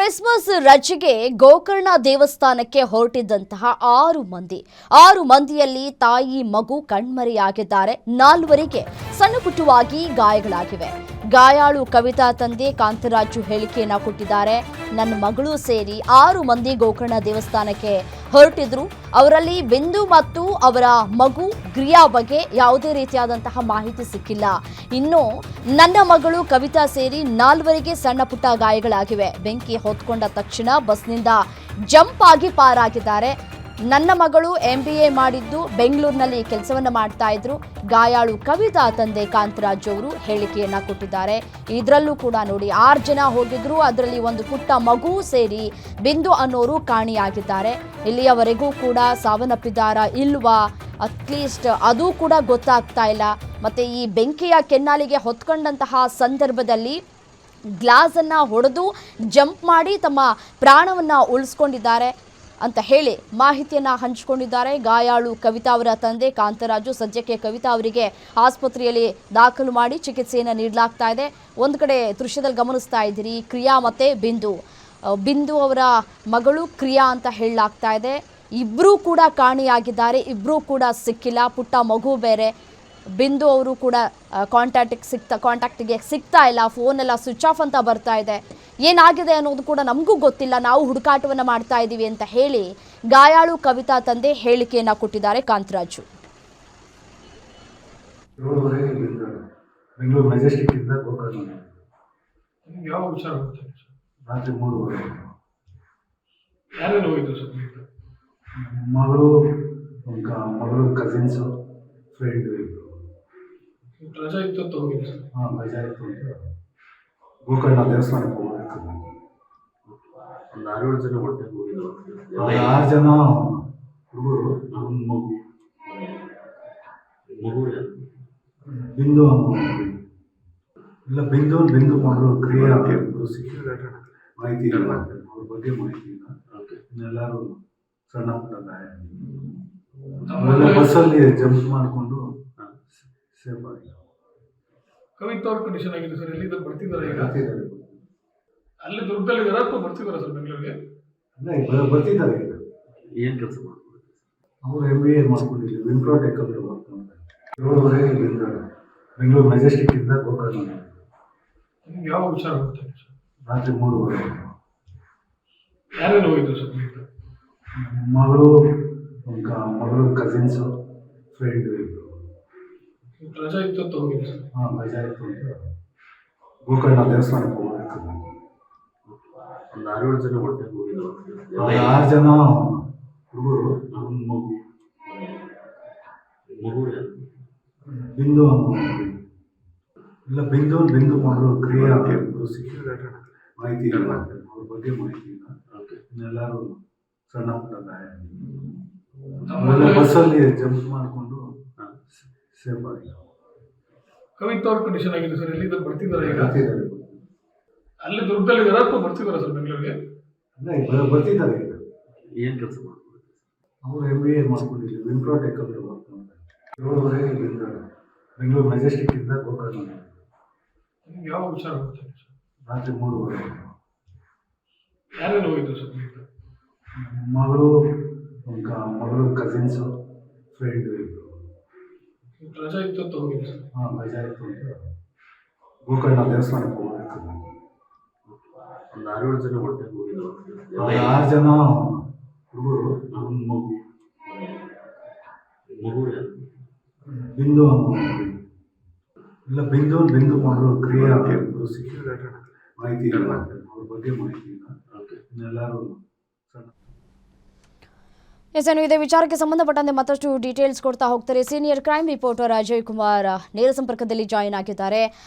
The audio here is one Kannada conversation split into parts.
ಕ್ರಿಸ್ಮಸ್ ರಜೆಗೆ ಗೋಕರ್ಣ ದೇವಸ್ಥಾನಕ್ಕೆ ಹೊರಟಿದ್ದಂತಹ ಆರು ಮಂದಿಯಲ್ಲಿ ತಾಯಿ ಮಗು ಕಣ್ಮರೆಯಾಗಿದ್ದಾರೆ. 4 ಸಣ್ಣಪುಟ್ಟವಾಗಿ ಗಾಯಗಳಾಗಿವೆ. ಗಾಯಾಳು ಕವಿತಾ ತಂದೆ ಕಾಂತರಾಜು ಹೇಳಿಕೆಯನ್ನ ಕೊಟ್ಟಿದ್ದಾರೆ. ನನ್ನ ಮಗಳು ಸೇರಿ 6 ಮಂದಿ ಗೋಕರ್ಣ ದೇವಸ್ಥಾನಕ್ಕೆ ಹೊರಟಿದ್ರು. ಅವರಲ್ಲಿ ಬಿಂದು ಮತ್ತು ಅವರ ಮಗು ಗ್ರಿಯಾ ಬಗ್ಗೆ ಯಾವುದೇ ರೀತಿಯಾದಂತಹ ಮಾಹಿತಿ ಸಿಕ್ಕಿಲ್ಲ. ಇನ್ನು ನನ್ನ ಮಗಳು ಕವಿತಾ ಸೇರಿ 4 ಸಣ್ಣ ಪುಟ್ಟ ಗಾಯಗಳಾಗಿವೆ. ಬೆಂಕಿ ಹೊತ್ಕೊಂಡ ತಕ್ಷಣ ಬಸ್ನಿಂದ ಜಂಪ್ ಆಗಿ ಪಾರಾಗಿದ್ದಾರೆ. ನನ್ನ ಮಗಳು MBA ಮಾಡಿದ್ದು ಬೆಂಗಳೂರಿನಲ್ಲಿ ಕೆಲಸವನ್ನ ಮಾಡ್ತಾ ಇದ್ರು. ಗಾಯಾಳು ಕವಿತಾ ತಂದೆ ಕಾಂತರಾಜ್ ಅವರು ಹೇಳಿಕೆಯನ್ನ ಕೊಟ್ಟಿದ್ದಾರೆ. ಇದರಲ್ಲೂ ಕೂಡ ನೋಡಿ 6 ಜನ ಹೋಗಿದ್ರು. ಅದರಲ್ಲಿ ಒಂದು ಪುಟ್ಟ ಮಗು ಸೇರಿ ಬಿಂದು ಅನ್ನೋರು ಕಾಣೆಯಾಗಿದ್ದಾರೆ. ಇಲ್ಲಿಯವರೆಗೂ ಕೂಡ ಸಾವನ್ನಪ್ಪಿದ್ದಾರಾ ಇಲ್ವಾ ಅಟ್ಲೀಸ್ಟ್ ಅದು ಕೂಡ ಗೊತ್ತಾಗ್ತಾ ಇಲ್ಲ. ಮತ್ತೆ ಈ ಬೆಂಕಿಯ ಕೆನ್ನಾಲಿಗೆ ಹೊತ್ಕೊಂಡಂತಹ ಸಂದರ್ಭದಲ್ಲಿ ಗ್ಲಾಸ್ ಅನ್ನ ಹೊಡೆದು ಜಂಪ್ ಮಾಡಿ ತಮ್ಮ ಪ್ರಾಣವನ್ನ ಉಳಿಸ್ಕೊಂಡಿದ್ದಾರೆ ಅಂತ ಹೇಳಿ ಮಾಹಿತಿಯನ್ನ ಹಂಚಿಕೊಂಡಿದ್ದಾರೆ. ಗಾಯಾಳು ಕವಿತಾ ಅವರ ತಂದೆ ಕಾಂತರಾಜು. ಸದ್ಯಕ್ಕೆ ಕವಿತಾ ಅವರಿಗೆ ಆಸ್ಪತ್ರೆಯಲ್ಲಿ ದಾಖಲು ಮಾಡಿ ಚಿಕಿತ್ಸೆಯನ್ನು ನೀಡಲಾಗ್ತಾ ಇದೆ. ಒಂದು ಕಡೆ ದೃಶ್ಯದಲ್ಲಿ ಗಮನಿಸ್ತಾ ಇದ್ದೀರಿ ಕ್ರಿಯಾ ಮತ್ತೆ ಬಿಂದು ಅವರ ಮಗಳು ಕ್ರಿಯಾ ಅಂತ ಹೇಳಲಾಗ್ತಾ ಇದೆ. ಇಬ್ಬರೂ ಕೂಡ ಕಾಣೆಯಾಗಿದ್ದಾರೆ. ಇಬ್ಬರೂ ಕೂಡ ಸಿಕ್ಕಿಲ್ಲ. ಪುಟ್ಟ ಮಗು ಬೇರೆ. ಬಿಂದು ಅವರು ಕೂಡ ಕಾಂಟ್ಯಾಕ್ಟ್ಗೆ ಸಿಗ್ತಾ ಇಲ್ಲ. ಫೋನೆಲ್ಲ ಸ್ವಿಚ್ ಆಫ್ ಅಂತ ಬರ್ತಾ ಇದೆ. ಏನಾಗಿದೆ ಅನ್ನೋದು ಕೂಡ ನಮಗೂ ಗೊತ್ತಿಲ್ಲ, ನಾವು ಹುಡುಕಾಟವನ್ನು ಮಾಡ್ತಾ ಇದ್ದೀವಿ ಅಂತ ಹೇಳಿ ಗಾಯಾಳು ಕವಿತಾ ತಂದೆ ಹೇಳಿಕೆಯನ್ನ ಕೊಟ್ಟಿದ್ದಾರೆ ಕಾಂತರಾಜು. ಬೆಂಗಳೂರು ಮೆಜೆಸ್ಟಿಕ್ ಇಂದ ಗೋಕರ್ಣ ಯಾವ ವಿಚಾರ ಗೊತ್ತಿಲ್ಲ ರಾತ್ರಿ 3:30 ಯಾರೇನು ಹೋಗಿದ್ದು ಸರ್? ಮಗಳು ಕಸಿನ್ಸು ಫ್ರೆಂಡ್ ರಜಾ ಇತ್ತು ಅಂತ ಹೋಗಿದ್ದು ಸರ್? ರಜಾ ಇತ್ತು ಅಂತ ಗೋಕರ್ಣ ದೇವಸ್ಥಾನಕ್ಕೆ ಹೋಗಬೇಕು. ಒಂದು 6 ಜನ ಹೊಟ್ಟೆ ಹೋಗಿದ್ದು. 6 ಜನ ಹುಡುಗರು, ಒಂದು ಮಗು ಬಿಂದು ಇಲ್ಲ ಬಿಂದು ಮಗಳು ಕ್ರಿಯಾ ಸಿಕ್ಕಿಲ್ಲ ಮಾಹಿತಿ ಇಲ್ಲ. ಅವ್ರ ಬಗ್ಗೆ ಮಾಹಿತಿ ಇಲ್ಲ. ಎಲ್ಲರೂ ಸಣ್ಣ ಪುಟ್ಟ ಗಾಯ. ಬಸ್ಸಲ್ಲಿ ಜಂಪ್ ಮಾಡಿಕೊಂಡು ಸೇಫ್ ಆಗಿ. ಕವಿತಾ ಅವ್ರ ಕಂಡೀಷನ್ ಆಗಿದೆ ಸರ್. ಎಲ್ಲಿ ಬರ್ತಿದ್ದಾರೆ ಈಗ? ಅಲ್ಲಿ ದುರ್ಗದಲ್ಲಿ ಇದಾರ ಅಥವಾ ಬರ್ತಿದಾರ ಸರ್ ಬೆಂಗಳೂರಿಗೆ? ಬರ್ತಿದ್ದಾರೆ. ಏನು ಕೆಲಸ ಮಾಡ್ತಾರೆ ಅವರು? MBA ಮಾಡ್ಕೊಂಡಿದ್ರು ವಿಂಪ್ರೋಟೆಕ್ ಅಂತ ಮಾಡ್ತಾರೆ. 7:30 ಬೆಂಗಳೂರು ಮೆಜೆಸ್ಟಿಕ್ ಇಂದ ಗೋಕರ್ಣ ಯಾವ ವಿಚಾರ ಗೊತ್ತಿಲ್ಲ ಸರ್? ರಾತ್ರಿ 3:30 ಯಾರೇನು ಹೋಗಿದ್ದು ಸರ್? ಮಗಳು ಕಸಿನ್ಸು ಫ್ರೆಂಡ್ ರಜಾ ಇತ್ತು ಅಂತ ಹೋಗಿದ್ದು ಸರ್? ರಜಾ ಇತ್ತು ಅಂತ ಗೋಕರ್ಣ ದೇವಸ್ಥಾನಕ್ಕೆ ಹೋಗಬೇಕು. ಒಂದು 6 ಜನ ಹೊಟ್ಟೆ ಹೋಗಿದ್ದು. 6 ಜನ ಹುಡುಗರು, ಒಂದು ಮಗು ಬಿಂದು ಇಲ್ಲ ಬಿಂದು ಮಗಳು ಕ್ರಿಯಾ ಸಿಕ್ಕಿಲ್ಲ ಮಾಹಿತಿ ಇಲ್ಲ. ಅವ್ರ ಬಗ್ಗೆ ಮಾಹಿತಿ ಇಲ್ಲ. ಎಲ್ಲರೂ ಸಣ್ಣ ಪುಟ್ಟ ಗಾಯ. ಬಸ್ಸಲ್ಲಿ ಜಂಪ್ ಮಾಡಿಕೊಂಡು ಸೇಫ್ ಆಗಿ. ಕವಿತಾ ಅವ್ರ ಕಂಡೀಷನ್ ಆಗಿದೆ ಸರ್. ಎಲ್ಲಿ ಬರ್ತಿದ್ದಾರೆ ಈಗ? ಅಲ್ಲಿ ದುರ್ಗದಲ್ಲಿ ಇದಾರ ಅಥವಾ ಬರ್ತಿದಾರ ಸರ್ ಬೆಂಗಳೂರಿಗೆ? ಬರ್ತಿದ್ದಾರೆ. ಏನು ಕೆಲಸ ಮಾಡ್ತಾರೆ ಅವರು? MBA ಮಾಡ್ಕೊಂಡಿದ್ರು ವಿಂಪ್ರೋಟೆಕ್ ಅಂತ ಮಾಡ್ತಾರೆ. 7:30 ಬೆಂಗಳೂರು ಮೆಜೆಸ್ಟಿಕ್ ಇಂದ ಗೋಕರ್ಣ ಯಾವ ವಿಚಾರ ಗೊತ್ತಿಲ್ಲ ಸರ್? ರಾತ್ರಿ 3:30 ಯಾರೇನು ಹೋಗಿದ್ದು ಸರ್? ಮಗಳು ಕಸಿನ್ಸು ಫ್ರೆಂಡ್ ರಜಾ ಇತ್ತು ಅಂತ ಹೋಗಿದ್ದು ಸರ್? ರಜಾ ಇತ್ತು ಅಂತ ಗೋಕರ್ಣ ದೇವಸ್ಥಾನಕ್ಕೆ ಹೋಗಬೇಕು. ಒಂದು 6 ಜನ ಹೊಟ್ಟೆ ಹೋಗಿದ್ದು. 6 ಜನ ಹುಡುಗರು, ಒಂದು ಮಗು ಬಿಂದು ಇಲ್ಲ ಬಿಂದು ಮಗಳು ಕ್ರಿಯಾ ಸಿಕ್ಕಿಲ್ಲ ಮಾಹಿತಿ ಇಲ್ಲ. ಅವ್ರ ಬಗ್ಗೆ ಮಾಹಿತಿ ಇಲ್ಲ. ಎಲ್ಲರೂ ಇದೇ ವಿಚಾರಕ್ಕೆ ಸಂಬಂಧಪಟ್ಟಂತೆ ಮತ್ತಷ್ಟು ಡೀಟೇಲ್ಸ್ ಕೊಡ್ತಾ ಹೋಗ್ತಾರೆ senior crime reporter Ajay Kumar ನೇರ ಸಂಪರ್ಕದಲ್ಲಿ ಜಾಯಿನ್ ಆಗಿದ್ದಾರೆ.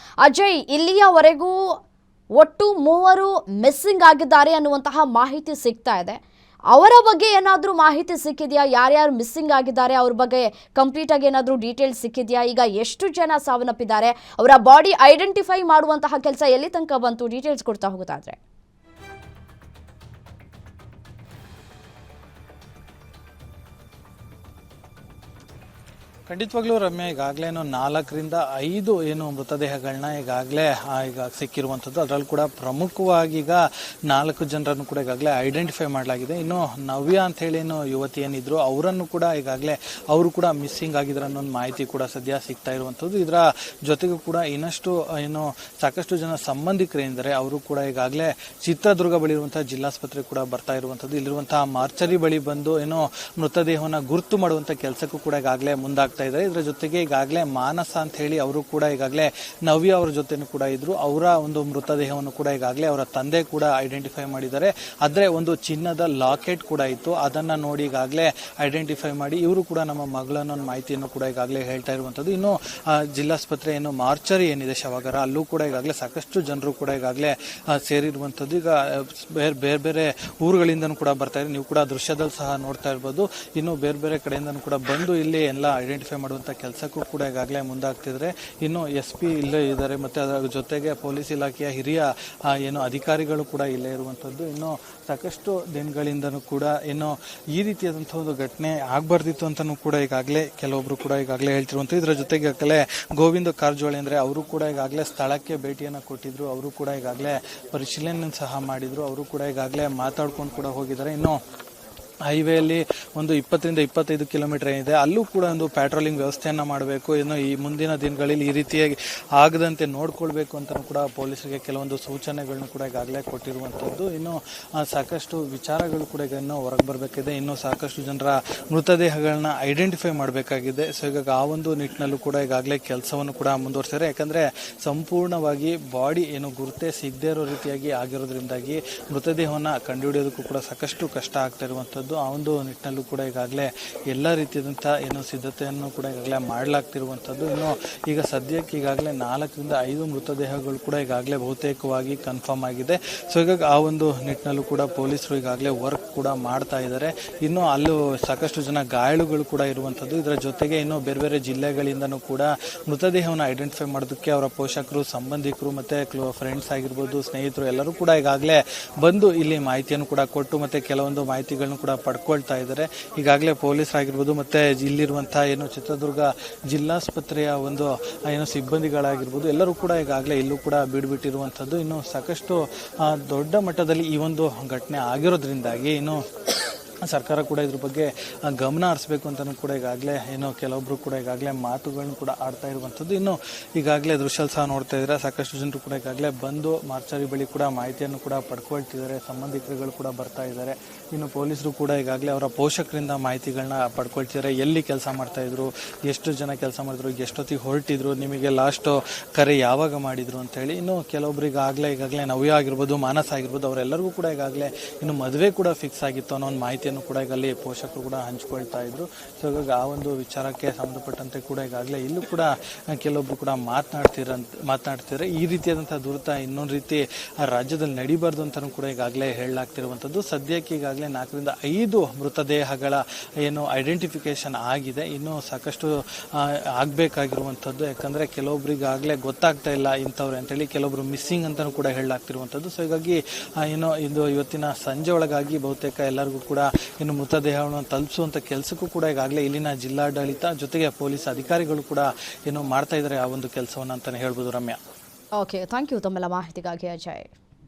ಅಜಯ್, ಇಲ್ಲಿಯವರೆಗೂ ಒಟ್ಟು 3 ಮಿಸ್ಸಿಂಗ್ ಆಗಿದ್ದಾರೆ ಅನ್ನುವಂತಹ ಮಾಹಿತಿ ಸಿಗ್ತಾ ಇದೆ. ಅವರ ಬಗ್ಗೆ ಏನಾದರೂ ಮಾಹಿತಿ ಸಿಕ್ಕಿದೆಯಾ? ಯಾರ್ಯಾರು ಮಿಸ್ಸಿಂಗ್ ಆಗಿದ್ದಾರೆ ಅವ್ರ ಬಗ್ಗೆ ಕಂಪ್ಲೀಟ್ ಆಗಿ ಏನಾದರೂ ಡೀಟೇಲ್ಸ್ ಸಿಕ್ಕಿದೆಯಾ? ಈಗ ಎಷ್ಟು ಜನ ಸಾವನ್ನಪ್ಪಿದ್ದಾರೆ? ಅವರ ಬಾಡಿ ಐಡೆಂಟಿಫೈ ಮಾಡುವಂತಹ ಕೆಲಸ ಎಲ್ಲಿ ತನಕ ಬಂತು? ಡೀಟೇಲ್ಸ್ ಕೊಡ್ತಾ ಹೋಗೋದಾದ್ರೆ. ಖಂಡಿತವಾಗ್ಲೂ ರಮ್ಯ, ಈಗಾಗಲೇ 4ರಿಂದ 5 ಏನು ಮೃತದೇಹಗಳನ್ನ ಈಗಾಗಲೇ ಈಗ ಸಿಕ್ಕಿರುವಂಥದ್ದು. ಅದರಲ್ಲೂ ಕೂಡ ಪ್ರಮುಖವಾಗಿ ಈಗ 4 ಜನರನ್ನು ಕೂಡ ಈಗಾಗಲೇ ಐಡೆಂಟಿಫೈ ಮಾಡಲಾಗಿದೆ. ಇನ್ನು ನವ್ಯ ಅಂತ ಹೇಳಿ ಏನು ಯುವತಿ ಏನಿದ್ರು ಅವರನ್ನು ಕೂಡ ಈಗಾಗಲೇ ಅವರು ಕೂಡ ಮಿಸ್ಸಿಂಗ್ ಆಗಿದ್ರು ಅನ್ನೋ ಮಾಹಿತಿ ಕೂಡ ಸದ್ಯ ಸಿಗ್ತಾ ಇರುವಂಥದ್ದು. ಇದರ ಜೊತೆಗೂ ಕೂಡ ಇನ್ನಷ್ಟು ಏನು ಸಾಕಷ್ಟು ಜನ ಸಂಬಂಧಿಕರೇನಿದ್ದಾರೆ ಅವರು ಕೂಡ ಈಗಾಗಲೇ ಚಿತ್ರದುರ್ಗ ಬಳಿ ಇರುವಂತಹ ಜಿಲ್ಲಾಸ್ಪತ್ರೆ ಕೂಡ ಬರ್ತಾ ಇರುವಂಥದ್ದು. ಇಲ್ಲಿರುವಂತಹ ಮಾರ್ಚರಿ ಬಳಿ ಬಂದು ಏನೋ ಮೃತದೇಹವನ್ನು ಗುರುತು ಮಾಡುವಂಥ ಕೆಲಸಕ್ಕೂ ಕೂಡ ಈಗಾಗಲೇ ಮುಂದಾಗ್ತಾ ಇದ್ದಾರೆ. ಇದರ ಜೊತೆಗೆ ಈಗಾಗಲೇ ಮಾನಸ ಅಂತ ಹೇಳಿ ಅವರು ಕೂಡ ಈಗಾಗಲೇ ನವ್ಯ ಅವರ ಜೊತೆನೂ ಕೂಡ ಇದ್ರು. ಅವರ ಒಂದು ಮೃತದೇಹವನ್ನು ಕೂಡ ಈಗಾಗಲೇ ಅವರ ತಂದೆ ಕೂಡ ಐಡೆಂಟಿಫೈ ಮಾಡಿದ್ದಾರೆ. ಆದರೆ ಒಂದು ಚಿನ್ನದ ಲಾಕೆಟ್ ಕೂಡ ಇತ್ತು, ಅದನ್ನ ನೋಡಿ ಈಗಾಗಲೇ ಐಡೆಂಟಿಫೈ ಮಾಡಿ ಇವರು ಕೂಡ ನಮ್ಮ ಮಗಳನ್ನ ಮಾಹಿತಿಯನ್ನು ಕೂಡ ಈಗಾಗಲೇ ಹೇಳ್ತಾ ಇರುವಂಥದ್ದು. ಇನ್ನು ಜಿಲ್ಲಾಸ್ಪತ್ರೆ ಏನು ಮಾರ್ಚರಿ ಏನಿದೆ ಶವಗಾರ, ಅಲ್ಲೂ ಕೂಡ ಈಗಾಗಲೇ ಸಾಕಷ್ಟು ಜನರು ಕೂಡ ಈಗಾಗಲೇ ಸೇರಿರುವಂಥದ್ದು. ಈಗ ಬೇರೆ ಬೇರೆ ಊರುಗಳಿಂದನೂ ಕೂಡ ಬರ್ತಾ ಇದೆ, ನೀವು ಕೂಡ ದೃಶ್ಯದಲ್ಲಿ ಸಹ ನೋಡ್ತಾ ಇರ್ಬೋದು. ಇನ್ನು ಬೇರೆ ಬೇರೆ ಕಡೆಯಿಂದನೂ ಕೂಡ ಬಂದು ಇಲ್ಲಿ ಎಲ್ಲ ಐಡೆಂಟಿಫೈ ಮಾಡುವಂಥ ಕೆಲಸಕ್ಕೂ ಕೂಡ ಈಗಾಗಲೇ ಮುಂದಾಗ್ತಿದ್ರೆ. ಇನ್ನು SP ಇಲ್ಲೇ ಇದ್ದಾರೆ, ಮತ್ತು ಅದರ ಜೊತೆಗೆ ಪೊಲೀಸ್ ಇಲಾಖೆಯ ಹಿರಿಯ ಏನು ಅಧಿಕಾರಿಗಳು ಕೂಡ ಇಲ್ಲೇ ಇರುವಂಥದ್ದು. ಇನ್ನು ಸಾಕಷ್ಟು ದಿನಗಳಿಂದನೂ ಕೂಡ ಏನು ಈ ರೀತಿಯಾದಂಥ ಒಂದು ಘಟನೆ ಆಗಬಾರ್ದಿತ್ತು ಅಂತಲೂ ಕೂಡ ಈಗಾಗಲೇ ಕೆಲವೊಬ್ರು ಕೂಡ ಈಗಾಗಲೇ ಹೇಳ್ತಿರುವಂಥದ್ದು. ಇದರ ಜೊತೆಗೆ ಈಗಾಗಲೇ ಗೋವಿಂದ ಕಾರಜೋಳ ಅಂದರೆ ಅವರು ಕೂಡ ಈಗಾಗಲೇ ಸ್ಥಳಕ್ಕೆ ಭೇಟಿಯನ್ನು ಕೊಟ್ಟಿದ್ರು, ಅವರು ಕೂಡ ಈಗಾಗಲೇ ಪರಿಶೀಲನೆ ಸಹ ಮಾಡಿದ್ರು, ಅವರು ಕೂಡ ಈಗಾಗಲೇ ಮಾತಾಡ್ಕೊಂಡು ಕೂಡ ಹೋಗಿದ್ದಾರೆ. ಇನ್ನು ಹೈವೇಯಲ್ಲಿ ಒಂದು 20ರಿಂದ 25 ಕಿಲೋಮೀಟರ್ ಏನಿದೆ ಅಲ್ಲೂ ಕೂಡ ಒಂದು ಪ್ಯಾಟ್ರೋಲಿಂಗ್ ವ್ಯವಸ್ಥೆಯನ್ನು ಮಾಡಬೇಕು, ಇನ್ನು ಈ ಮುಂದಿನ ದಿನಗಳಲ್ಲಿ ಈ ರೀತಿಯಾಗಿ ಆಗದಂತೆ ನೋಡ್ಕೊಳ್ಬೇಕು ಅಂತಲೂ ಕೂಡ ಪೊಲೀಸರಿಗೆ ಕೆಲವೊಂದು ಸೂಚನೆಗಳನ್ನು ಕೂಡ ಈಗಾಗಲೇ ಕೊಟ್ಟಿರುವಂಥದ್ದು. ಇನ್ನು ಸಾಕಷ್ಟು ವಿಚಾರಗಳು ಕೂಡ ಈಗ ಇನ್ನೂ ಹೊರಗೆ ಬರಬೇಕಿದೆ, ಇನ್ನೂ ಸಾಕಷ್ಟು ಜನರ ಮೃತದೇಹಗಳನ್ನ ಐಡೆಂಟಿಫೈ ಮಾಡಬೇಕಾಗಿದೆ. ಸೊ ಈಗ ಆ ಒಂದು ನಿಟ್ಟಿನಲ್ಲೂ ಕೂಡ ಈಗಾಗಲೇ ಕೆಲಸವನ್ನು ಕೂಡ ಮುಂದುವರಿಸಿದ್ದಾರೆ. ಯಾಕಂದರೆ ಸಂಪೂರ್ಣವಾಗಿ ಬಾಡಿ ಏನು ಗುರುತೇ ಸಿಗದೇ ಇರೋ ರೀತಿಯಾಗಿ ಆಗಿರೋದ್ರಿಂದಾಗಿ ಮೃತದೇಹವನ್ನು ಕಂಡುಹಿಡಿಯೋದಕ್ಕೂ ಕೂಡ ಸಾಕಷ್ಟು ಕಷ್ಟ ಆಗ್ತಾ ಇರುವಂಥದ್ದು. ಆ ಒಂದು ನಿಟ್ಟಿನಲ್ಲೂ ಕೂಡ ಈಗಾಗಲೇ ಎಲ್ಲ ರೀತಿಯಾದಂಥ ಏನು ಸಿದ್ಧತೆಯನ್ನು ಕೂಡ ಈಗಾಗಲೇ ಮಾಡಲಾಗ್ತಿರುವಂಥದ್ದು. ಇನ್ನು ಈಗ ಸದ್ಯಕ್ಕೆ ಈಗಾಗಲೇ 4ರಿಂದ 5 ಮೃತದೇಹಗಳು ಕೂಡ ಈಗಾಗಲೇ ಬಹುತೇಕವಾಗಿ ಕನ್ಫರ್ಮ್ ಆಗಿದೆ. ಸೊ ಹೀಗಾಗಿ ಆ ಒಂದು ನಿಟ್ಟಿನಲ್ಲೂ ಕೂಡ ಪೊಲೀಸರು ಈಗಾಗಲೇ ವರ್ಕ್ ಕೂಡ ಮಾಡ್ತಾ ಇದ್ದಾರೆ. ಇನ್ನು ಅಲ್ಲೂ ಸಾಕಷ್ಟು ಜನ ಗಾಯಾಳುಗಳು ಕೂಡ ಇರುವಂಥದ್ದು. ಇದರ ಜೊತೆಗೆ ಇನ್ನು ಬೇರೆ ಬೇರೆ ಜಿಲ್ಲೆಗಳಿಂದನೂ ಕೂಡ ಮೃತದೇಹವನ್ನು ಐಡೆಂಟಿಫೈ ಮಾಡೋದಕ್ಕೆ ಅವರ ಪೋಷಕರು, ಸಂಬಂಧಿಕರು ಮತ್ತು ಫ್ರೆಂಡ್ಸ್ ಆಗಿರ್ಬೋದು, ಸ್ನೇಹಿತರು ಎಲ್ಲರೂ ಕೂಡ ಈಗಾಗಲೇ ಬಂದು ಇಲ್ಲಿ ಮಾಹಿತಿಯನ್ನು ಕೂಡ ಕೊಟ್ಟು ಮತ್ತು ಕೆಲವೊಂದು ಮಾಹಿತಿಗಳನ್ನು ಕೂಡ ಪಡ್ಕೊಳ್ತಾ ಇದ್ದಾರೆ. ಈಗಾಗಲೇ ಪೊಲೀಸರಾಗಿರ್ಬೋದು ಮತ್ತು ಇಲ್ಲಿರುವಂಥ ಏನು ಚಿತ್ರದುರ್ಗ ಜಿಲ್ಲಾಸ್ಪತ್ರೆಯ ಒಂದು ಏನು ಸಿಬ್ಬಂದಿಗಳಾಗಿರ್ಬೋದು ಎಲ್ಲರೂ ಕೂಡ ಈಗಾಗಲೇ ಇಲ್ಲೂ ಕೂಡ ಬಿಡ್ಬಿಟ್ಟಿರುವಂಥದ್ದು. ಇನ್ನು ಸಾಕಷ್ಟು ದೊಡ್ಡ ಮಟ್ಟದಲ್ಲಿ ಈ ಒಂದು ಘಟನೆ ಆಗಿರೋದ್ರಿಂದಾಗಿ ಇನ್ನು ಸರ್ಕಾರ ಕೂಡ ಇದ್ರ ಬಗ್ಗೆ ಗಮನ ಹರಿಸಬೇಕು ಅಂತಲೂ ಕೂಡ ಈಗಾಗಲೇ ಏನೋ ಕೆಲವೊಬ್ರು ಕೂಡ ಈಗಾಗಲೇ ಮಾತುಗಳನ್ನು ಕೂಡ ಆಡ್ತಾ ಇರುವಂಥದ್ದು. ಇನ್ನು ಈಗಾಗಲೇ ದೃಶ್ಯ ಸಹ ನೋಡ್ತಾ ಇದ್ದಾರೆ, ಸಾಕಷ್ಟು ಜನರು ಕೂಡ ಈಗಾಗಲೇ ಬಂದು ಮಾರ್ಚರಿ ಬಳಿ ಕೂಡ ಮಾಹಿತಿಯನ್ನು ಕೂಡ ಪಡ್ಕೊಳ್ತಿದ್ದಾರೆ, ಸಂಬಂಧಿಕರುಗಳು ಕೂಡ ಬರ್ತಾ ಇದ್ದಾರೆ. ಇನ್ನು ಪೊಲೀಸರು ಕೂಡ ಈಗಾಗಲೇ ಅವರ ಪೋಷಕರಿಂದ ಮಾಹಿತಿಗಳನ್ನ ಪಡ್ಕೊಳ್ತಿದ್ದಾರೆ, ಎಲ್ಲಿ ಕೆಲಸ ಮಾಡ್ತಾಯಿದ್ರು, ಎಷ್ಟು ಜನ ಕೆಲಸ ಮಾಡಿದ್ರು, ಎಷ್ಟೊತ್ತಿಗೆ ಹೊರಟಿದ್ರು, ನಿಮಗೆ ಲಾಸ್ಟ್ ಕರೆ ಯಾವಾಗ ಮಾಡಿದ್ರು ಅಂತ ಹೇಳಿ. ಇನ್ನು ಕೆಲವೊಬ್ಬರಿಗಾಗಲೇ ಈಗಾಗಲೇ ನವ್ಯ ಆಗಿರ್ಬೋದು, ಮಾನಸ ಆಗಿರ್ಬೋದು ಅವರೆಲ್ಲರಿಗೂ ಕೂಡ ಈಗಾಗಲೇ ಇನ್ನು ಮದುವೆ ಕೂಡ ಫಿಕ್ಸ್ ಆಗಿತ್ತು ಅನ್ನೋ ಒಂದು ಮಾಹಿತಿಯನ್ನು ಕೂಡ ಈಗ ಅಲ್ಲಿ ಪೋಷಕರು ಕೂಡ ಹಂಚ್ಕೊಳ್ತಾ ಇದ್ರು. ಸೊ ಹಾಗಾಗಿ ಆ ಒಂದು ವಿಚಾರಕ್ಕೆ ಸಂಬಂಧಪಟ್ಟಂತೆ ಕೂಡ ಈಗಾಗಲೇ ಇಲ್ಲೂ ಕೂಡ ಕೆಲವೊಬ್ರು ಕೂಡ ಮಾತನಾಡ್ತಿದ್ದಾರೆ. ಈ ರೀತಿಯಾದಂಥ ದುರಿತ ಇನ್ನೊಂದು ರೀತಿ ರಾಜ್ಯದಲ್ಲಿ ನಡಿಬಾರ್ದು ಅಂತಲೂ ಕೂಡ ಈಗಾಗಲೇ ಹೇಳಲಾಗ್ತಿರುವಂಥದ್ದು. ಸದ್ಯಕ್ಕೆ ಈಗಾಗಲೇ 4ರಿಂದ 5 ಮೃತದೇಹಗಳ ಏನು ಐಡೆಂಟಿಫಿಕೇಶನ್ ಆಗಿದೆ, ಇನ್ನೂ ಸಾಕಷ್ಟು ಆಗಬೇಕಾಗಿರುವಂಥದ್ದು. ಯಾಕಂದರೆ ಕೆಲವೊಬ್ರಿಗಾಗಲೇ ಗೊತ್ತಾಗ್ತಾ ಇಲ್ಲ ಇಂಥವ್ರು ಅಂತೇಳಿ, ಕೆಲವೊಬ್ರು ಮಿಸ್ಸಿಂಗ್ ಅಂತಲೂ ಕೂಡ ಹೇಳಲಾಗ್ತಿರುವಂಥದ್ದು. ಸೊ ಹೀಗಾಗಿ ಏನು ಇದು ಇವತ್ತಿನ ಸಂಜೆ ಒಳಗಾಗಿ ಬಹುತೇಕ ಎಲ್ಲರಿಗೂ ಕೂಡ ಇನ್ನು ಮೃತದೇಹವನ್ನು ತಲುಪಿಸುವಂಥ ಕೆಲಸಕ್ಕೂ ಕೂಡ ಈಗಾಗಲೇ ಇಲ್ಲಿನ ಜಿಲ್ಲಾಡಳಿತ ಜೊತೆಗೆ ಪೊಲೀಸ್ ಅಧಿಕಾರಿಗಳು ಕೂಡ ಏನು ಮಾಡ್ತಾ ಇದ್ದಾರೆ ಆ ಒಂದು ಕೆಲಸವನ್ನು ಅಂತಲೇ ಹೇಳ್ಬೋದು ರಮ್ಯಾ. ಓಕೆ, ಥ್ಯಾಂಕ್ ಯು ತಮ್ಮೆಲ್ಲ ಮಾಹಿತಿಗಾಗಿ ಅಜಯ್.